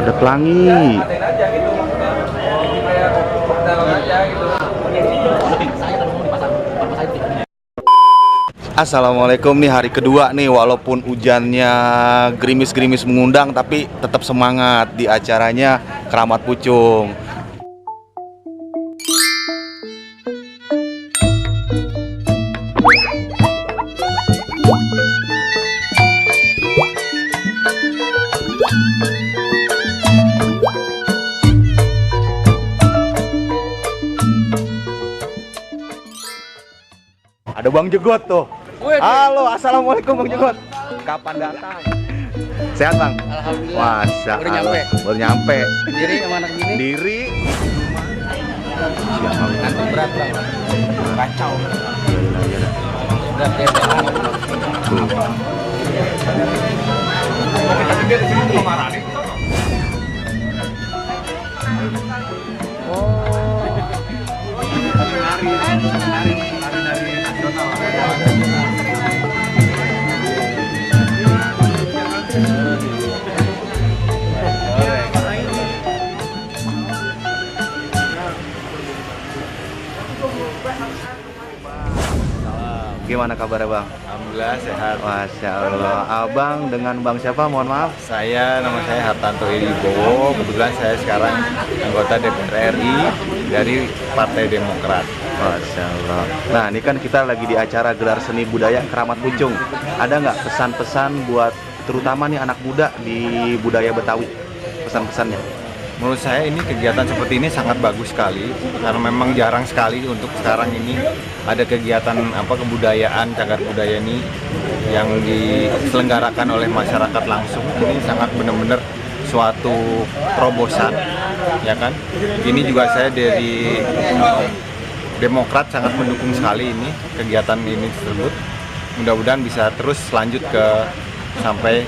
Ada pelangi. Assalamualaikum nih, hari kedua nih, walaupun hujannya gerimis-gerimis mengundang, tapi tetap semangat di acaranya Keramat Pucung. Ada Bang Jegot tuh. Halo, assalamualaikum Bang Jegot. Kapan datang? Sehat Bang? Alhamdulillah. Masya Baru nyampe. Baru nyampe. Diri sama anak gini. Diri. Ngantuk berat bang. Kacau. Iya. Berat dia. Gimana kabarnya Bang? Alhamdulillah sehat. Masya Allah. Abang dengan Bang siapa? Mohon maaf. Nama saya Hartanto Wibowo. Kebetulan saya sekarang anggota DPR RI dari Partai Demokrat. Masya Allah. Nah, ini kan kita lagi di acara gelar seni budaya Keramat Pucung. Ada nggak pesan-pesan buat terutama nih anak muda di budaya Betawi? Pesan-pesannya? Menurut saya ini kegiatan seperti ini sangat bagus sekali karena memang jarang sekali untuk sekarang ini ada kegiatan kebudayaan, cagar budaya ini yang diselenggarakan oleh masyarakat langsung. Ini sangat benar-benar suatu terobosan, ya kan? Ini juga saya dari Demokrat sangat mendukung sekali ini kegiatan ini tersebut. Mudah-mudahan bisa terus sampai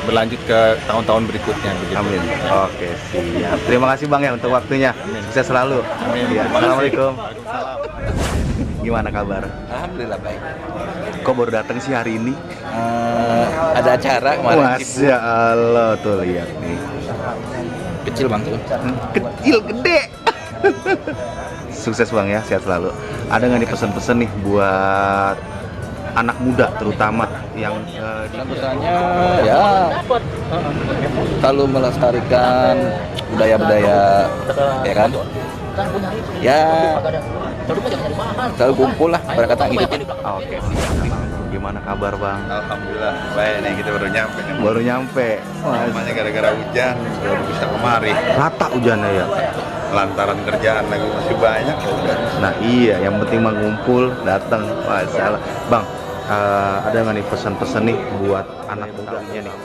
berlanjut ke tahun-tahun berikutnya begitu. Amin. Oke, siap. Terima kasih Bang ya untuk waktunya. Amin. Sukses selalu. Amin. Ya, Assalamualaikum. Gimana kabar? Alhamdulillah baik. Kok baru datang sih hari ini? Ada acara kemarin. Masya Allah, tuh lihat nih. Kecil bang tuh. Kecil, gede. Sukses Bang ya, sehat selalu. Ada nggak nih pesan-pesan nih buat anak muda terutama yang Pesannya ya selalu melestarikan budaya-budaya, ya kan? Ya selalu kumpul lah pada kata gitu. Oke. Gimana kabar Bang? Alhamdulillah baik nih, kita baru nyampe nih. Baru nyampe. Namanya gara-gara hujan baru bisa kemari. Rata hujannya ya. Lantaran kerjaan lagi masih banyak ya udah. Nah iya, yang penting mah ngumpul, datang. Masalah. Bang, ada nggak nih pesan-pesan nih buat anak mudanya nih?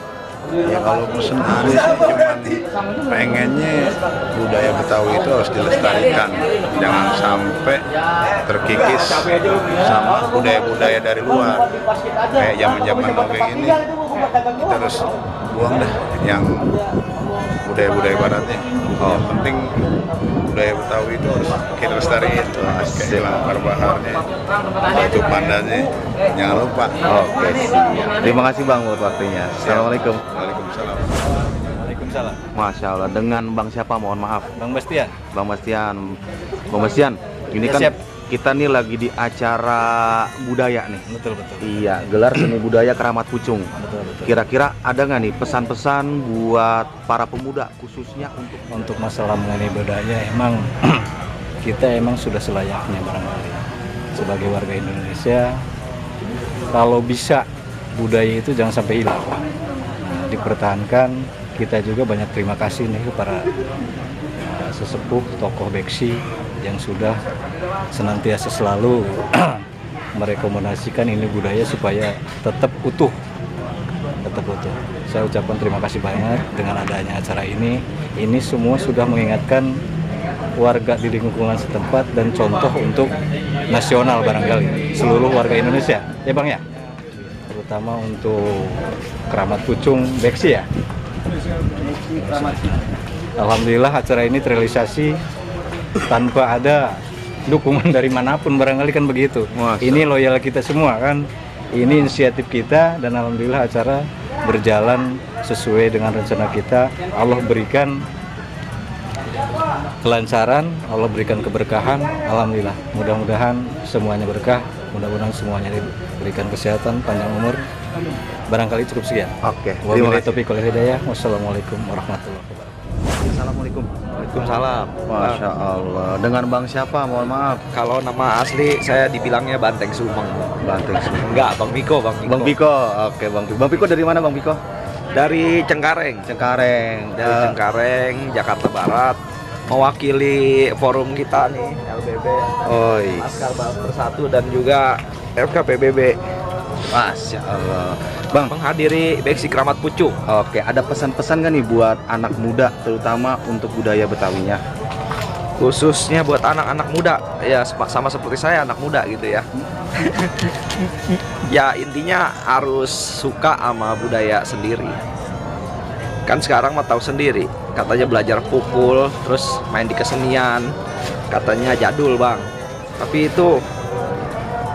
Ya kalau pesen hari sih cuman pengennya budaya Betawi itu harus dilestarikan, jangan sampai terkikis sama budaya-budaya dari luar. Kayak zaman-zaman kayak gini kita harus buang dah yang budaya-budaya baratnya. Yang penting budaya Betawi itu harus kita lestariin, kayak langkar baharnya, batu pandannya, jangan lupa. Oke, siap. Terima kasih Bang buat waktunya. Assalamualaikum. Waalaikumsalam. Waalaikumsalam. Masya Allah. Dengan Bang siapa? Mohon maaf. Bang Bastian. Bang Bastian. Bang Bastian, ini Ya, kan siap. kita nih lagi di acara budaya nih. Betul. Iya, gelar seni budaya Keramat Pucung. Betul. Kira-kira ada nggak nih pesan-pesan buat para pemuda khususnya Untuk masalah mengenai budaya emang kita emang sudah selayaknya barangkali sebagai warga Indonesia kalau bisa budaya itu jangan sampai hilang. Nah, dipertahankan. Kita juga banyak terima kasih nih kepada sesepuh tokoh Beksi yang sudah senantiasa selalu merekomendasikan ini budaya supaya tetap utuh. Saya ucapkan terima kasih banyak dengan adanya acara ini. Ini semua sudah mengingatkan warga di lingkungan setempat dan contoh untuk nasional barangkali seluruh warga Indonesia. Ya Bang ya? Terutama untuk Keramat Pucung Beksi ya. Alhamdulillah acara ini terrealisasi tanpa ada dukungan dari manapun barangkali kan begitu. Masa. Ini loyal kita semua kan. Ini inisiatif kita dan alhamdulillah acara berjalan sesuai dengan rencana kita. Allah berikan kelancaran, Allah berikan keberkahan. Alhamdulillah, mudah-mudahan semuanya berkah, mudah-mudahan semuanya diberikan kesehatan, panjang umur. Barangkali cukup sekian. Oke, terima Wabillahi kasih. taufiq wal hidayah. Wassalamualaikum warahmatullahi wabarakatuh. Assalamualaikum. Waalaikumsalam. Masya Allah. Dengan Bang siapa? Mohon maaf. Kalau nama asli saya dibilangnya Banteng Sumeng. Banteng Sumeng. Enggak, Bang Piko. Bang Piko. Oke, Bang Piko. Bang Piko dari mana, Bang Piko? Dari Cengkareng. Cengkareng. Dari Cengkareng, Jakarta Barat. Mewakili forum kita nih, LBB, Oh, iya. Laskar Bersatu dan juga FKPBB. Masya Allah. Bang, Menghadiri Beksi Kramat Pucung. oke, ada pesan-pesan kan nih buat anak muda, terutama untuk budaya Betawinya? Khususnya buat anak-anak muda, ya sama seperti saya, anak muda gitu ya. Ya intinya harus suka sama budaya sendiri. Kan sekarang mah tahu sendiri, katanya belajar pukul, terus main di kesenian, katanya jadul bang. Tapi itu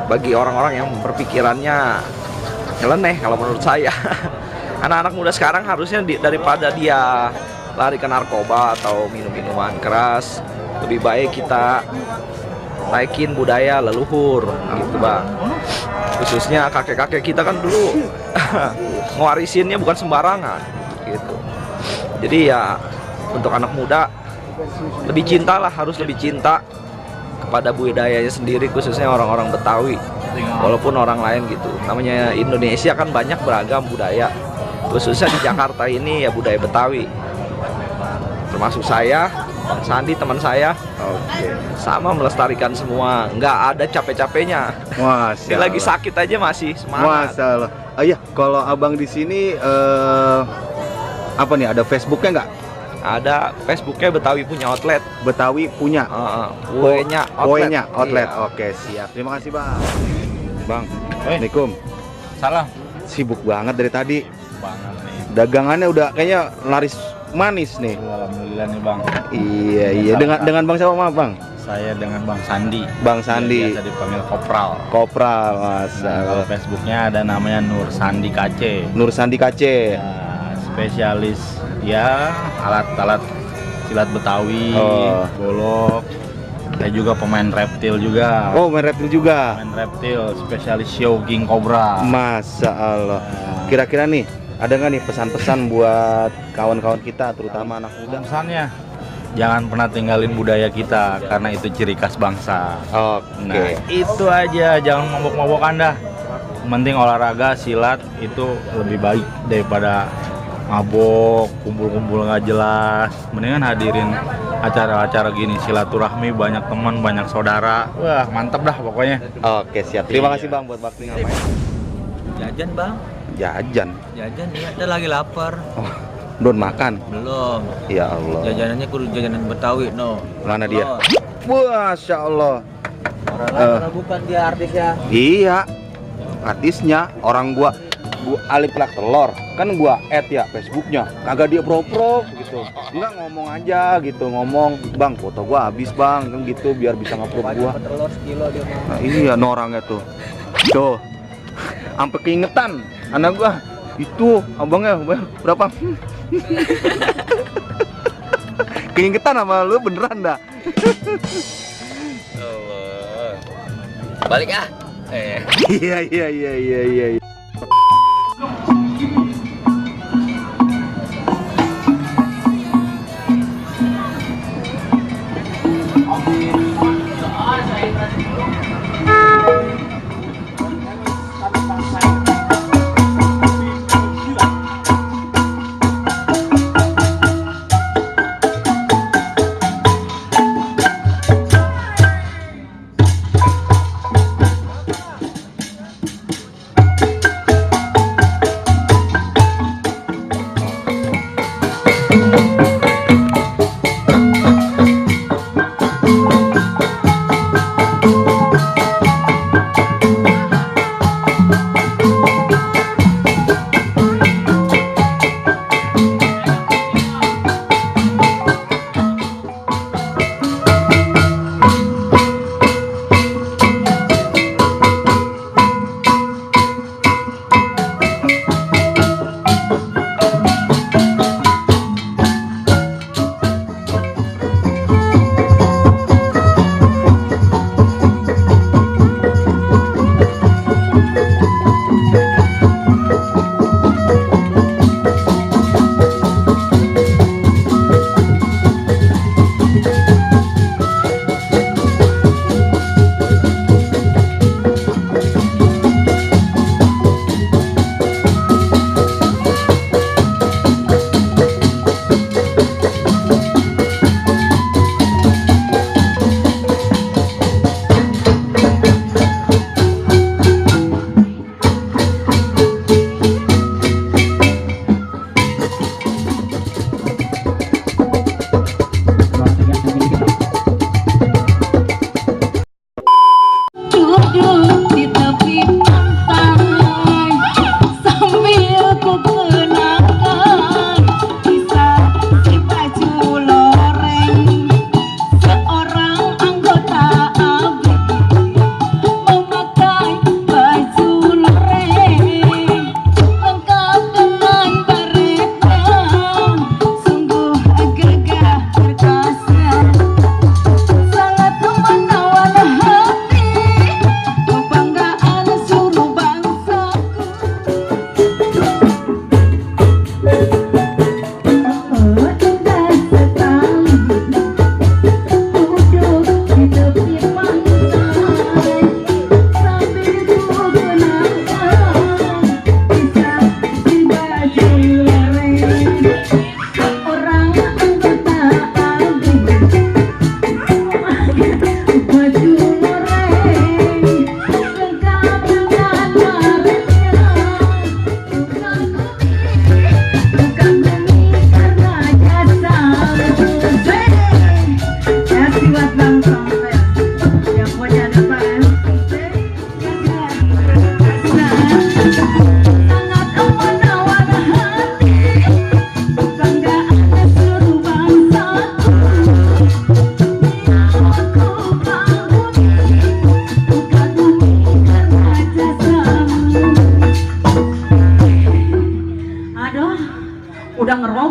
bagi orang-orang yang berpikirannya nyeleneh kalau menurut saya. Anak-anak muda sekarang harusnya daripada dia lari ke narkoba atau minum-minuman keras, lebih baik kita naikin budaya leluhur gitu bang. Khususnya kakek-kakek kita kan dulu ngewarisinnya bukan sembarangan gitu. Jadi ya untuk anak muda lebih cinta lah, harus lebih cinta kepada budayanya sendiri, khususnya orang-orang Betawi walaupun orang lain gitu. Namanya Indonesia kan banyak beragam budaya, khususnya di Jakarta ini ya budaya Betawi. Termasuk saya, Bang Sandi teman saya, Oke. sama melestarikan semua, nggak ada capek-capeknya. Masya Dia lagi Allah. sakit aja masih semangat. Masya Allah. Oh iya, kalau abang di sini apa nih? Ada Facebooknya nggak? Ada Facebooknya Betawi punya outlet. Betawi punya. Kuenya outlet. Kuenya outlet. Iya. Oke, siap. Terima kasih, Bang. Bang, Eh. Assalamualaikum. Salam. Sibuk banget dari tadi. Banget nih. Dagangannya udah kayaknya laris manis nih. Alhamdulillah nih bang. Iya, iya. Dengan Bang siapa, maaf, Bang? Saya dengan Bang Sandi. Bang Sandi. Biasa dipanggil Kopral. Kopral, Masya Kalau Allah. Facebooknya ada namanya Nur Sandi KC. Nur Sandi KC. Ya, spesialis ya alat-alat silat Betawi, Oh. golok. Saya juga pemain reptil juga. Oh, main reptil juga. Pemain reptil, spesialis show King Cobra. Masya Allah. Kira-kira nih, ada nggak nih pesan-pesan buat kawan-kawan kita, terutama anak muda? Pesannya, jangan pernah tinggalin budaya kita karena itu ciri khas bangsa. Oke. Nah, itu aja, jangan mabok-mabok Anda. Yang penting olahraga, silat itu lebih baik daripada mabok, kumpul-kumpul nggak jelas. Mendingan hadirin acara-acara gini, silaturahmi, banyak teman, banyak saudara. Wah, mantap dah pokoknya. Oke, siap. Terima kasih, Bang, buat waktunya. Ngapain? Jajan bang, Jajan. jajan ya, ada lagi lapar. Oh, belum makan. Belum, Ya Allah. jajanannya kudu jajanan Betawi no. Mana dia? Belum. Masya Allah. Orang bukan dia artisnya. Iya. Artisnya orang gua alip plak telur. Kan gua add ya Facebooknya. Kagak dia pro-pro gitu. Enggak, ngomong aja gitu, ngomong, "Bang, foto gua habis, Bang." Kan gitu biar bisa nge-upload gua. Telur sekilo dia mah. Nah, iya, norangnya tuh. Tuh. Sampai keingetan anak gua. Itu abangnya berapa? Keingetan sama lu beneran dah. Balik ah. Iya, iya, iya, iya, iya.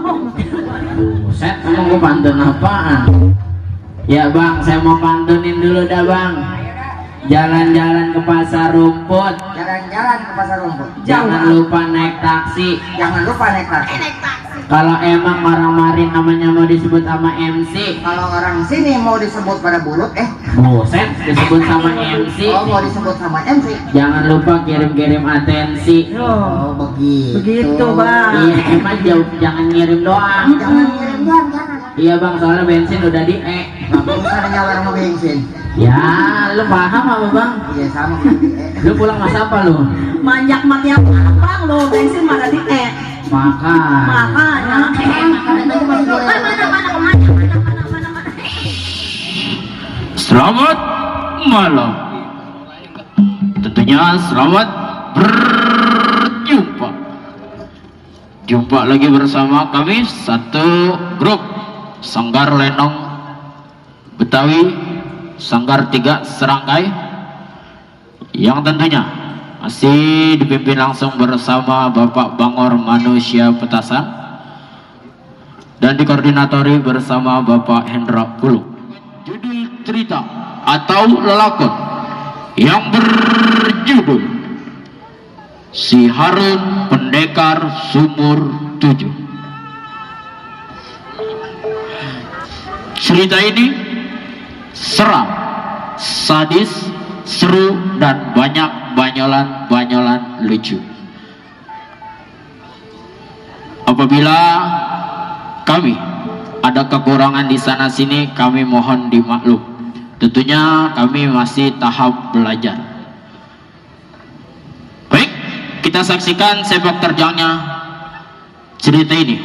Buset, kamu mau pantun apaan? Ya bang, saya mau pantunin dulu dah bang. Jalan-jalan ke pasar rumput. Jalan-jalan ke pasar rumput. Jangan lupa naik taksi. Jangan lupa naik taksi. Kalau emang marah-marin namanya mau disebut sama MC. Kalau orang sini mau disebut pada bulut, Buset, disebut sama MC. oh mau disebut sama MC. Jangan lupa kirim-kirim atensi. Oh begitu. Begitu bang. Iya, emang jangan ngirim doang. Jangan kirim jangan. Iya bang, soalnya bensin udah di Nggak usah nyala sama bensin. Ya, lu paham apa bang? Iya sama. Lu pulang mas apa lu? Manjak mati abang lo, bensin mana di Makan. makanya. Selamat malam. Tentunya selamat berjumpa. Jumpa lagi bersama kami satu grup Sanggar Lenong Betawi Sanggar 3 Serangkai, yang tentunya masih dipimpin langsung bersama Bapak Bangor Manusia Petasan dan dikoordinatori bersama Bapak Hendra Pulung. Judul cerita atau lelakon yang berjudul Si Harun Pendekar Sumur 7. Cerita ini seram, sadis, seru, dan banyak banyolan-banyolan lucu. Apabila kami ada kekurangan di sana sini, kami mohon dimaklum. Tentunya kami masih tahap belajar. Baik, kita saksikan sepak terjangnya cerita ini.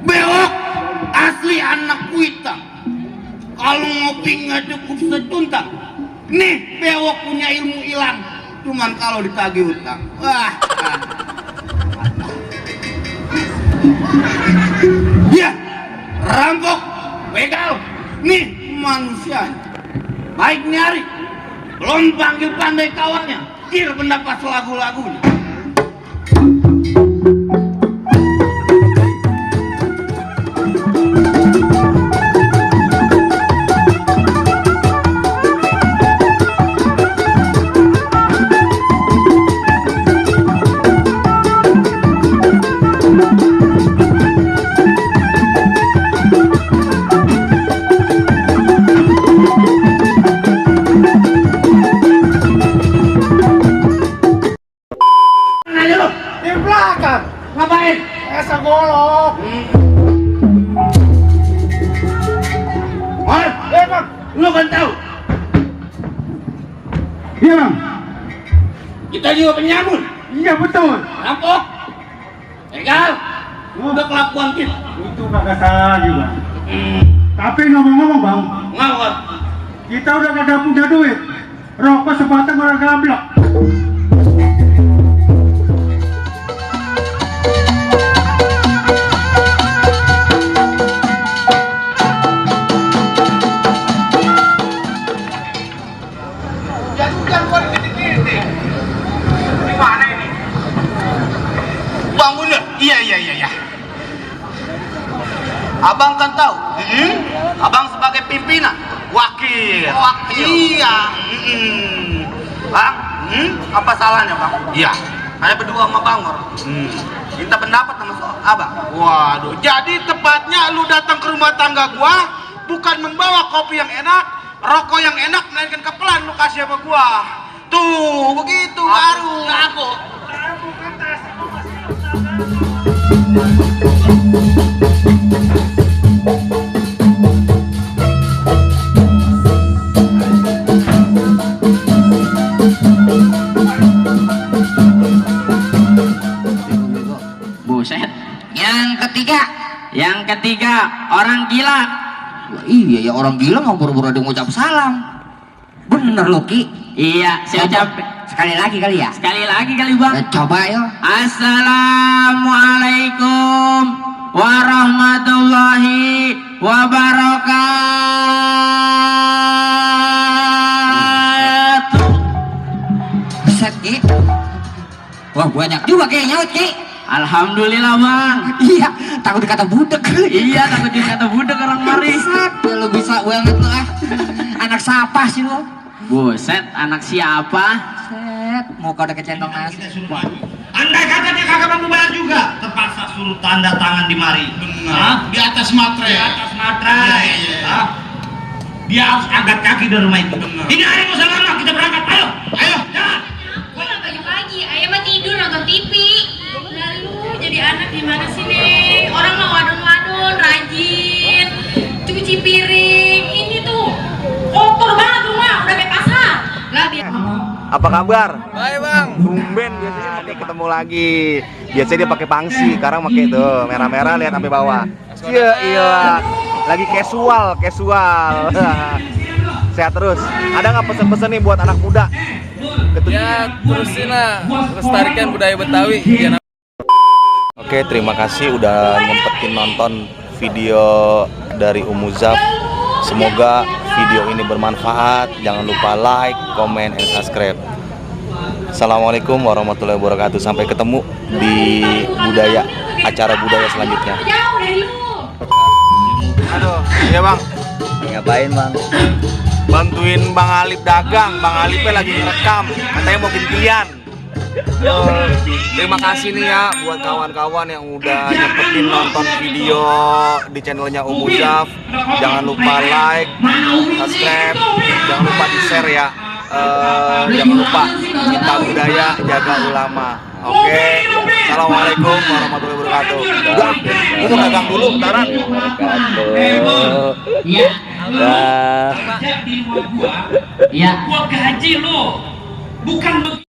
Beok asli anak kuita. Kalau ngopi nggak cukup setuntang. Nih bewok punya ilmu hilang. Cuman kalau ditagih hutang. Ya, rampok, begal. Nih manusia. Baik nyari. Belum panggil pandai kawannya. Kir pendapat lagu-lagunya. Di belakang ngapain? Esa golok. Bang, lu kan tahu? Iya bang. Kita juga penyamun. Iya betul. Rampok, begal, udah kelakuan kita. Itu kagak salah juga. Tapi ngomong-ngomong bang, Ngawat. kita udah kagak punya duit. Rokok sebatang orang gablok. Bang Bunda, iya. Abang kan tahu, abang sebagai pimpinan, wakil. Iya. Bang, apa salahnya bang? Iya, saya berdua sama Bangor. Minta pendapat sama abang. Waduh, jadi tepatnya lu datang ke rumah tangga gua bukan membawa kopi yang enak, rokok yang enak, melainkan kepelan lu kasih sama gua. Tuh, begitu baru. Aku. Buset, Yang ketiga orang gila. Wah, iya ya, orang gila nggak buru-buru ada ngucap salam. Bener loh Ki. Iya, saya ucap Sekali lagi kali ya. sekali lagi kali bang. Coba yo. Assalamualaikum warahmatullahi wabarakatuh. Set Ki. Wah, banyak juga Ki nyaut Ki. Alhamdulillah bang. Iya, takut dikata budek. Iya, takut dikata budak orang mari. Ya, lu bisa banget lu ah. Anak siapa sih lu? Buset, anak siapa? Set, mau kau udah kecentong nasi. Andai kata dia kagak mampu bayar juga, terpaksa suruh tanda tangan di mari. Benar. Di atas materai. Di atas materai. Hah? Dia harus angkat kaki dari rumah itu. Benar. Ini hari mau lama, kita berangkat. Ayo, ayo, jalan. Pulang pagi-pagi, ayah mah tidur nonton TV. Lalu jadi anak gimana sih nih? Orang mah wadon-wadon, rajin, cuci piring. Ini tuh kotor banget rumah, udah kayak pasar. Lah dia. Apa kabar? Baik bang. Tumben biasanya pakai ketemu lagi. Biasanya dia pakai pangsi, sekarang pakai tuh merah-merah lihat sampai bawah. Iya, iya. Lagi casual. Sehat terus. Ada nggak pesen-pesen nih buat anak muda? Ya terusin lah, lestarikan budaya Betawi. Ya, Oke, terima kasih udah nyempetin nonton video dari Umuzaf. Semoga video ini bermanfaat. Jangan lupa like, comment, and subscribe. Assalamualaikum warahmatullahi wabarakatuh. Sampai ketemu di acara budaya selanjutnya. Jauh dari lu. Aduh, iya bang. ngapain bang? Bantuin Bang Alip dagang. Bang Alipnya lagi ngerekam, katanya mau gantian. Terima kasih nih ya buat kawan-kawan yang udah nyempetin nonton video di channelnya Umuzaf. Jangan lupa like, subscribe, jangan lupa di share ya. Jangan lupa cinta budaya, jaga ulama. Oke, assalamualaikum warahmatullahi wabarakatuh. Udah, lu mau dagang dulu, bentaran. Iya. Kerja di rumah gua gaji lo, bukan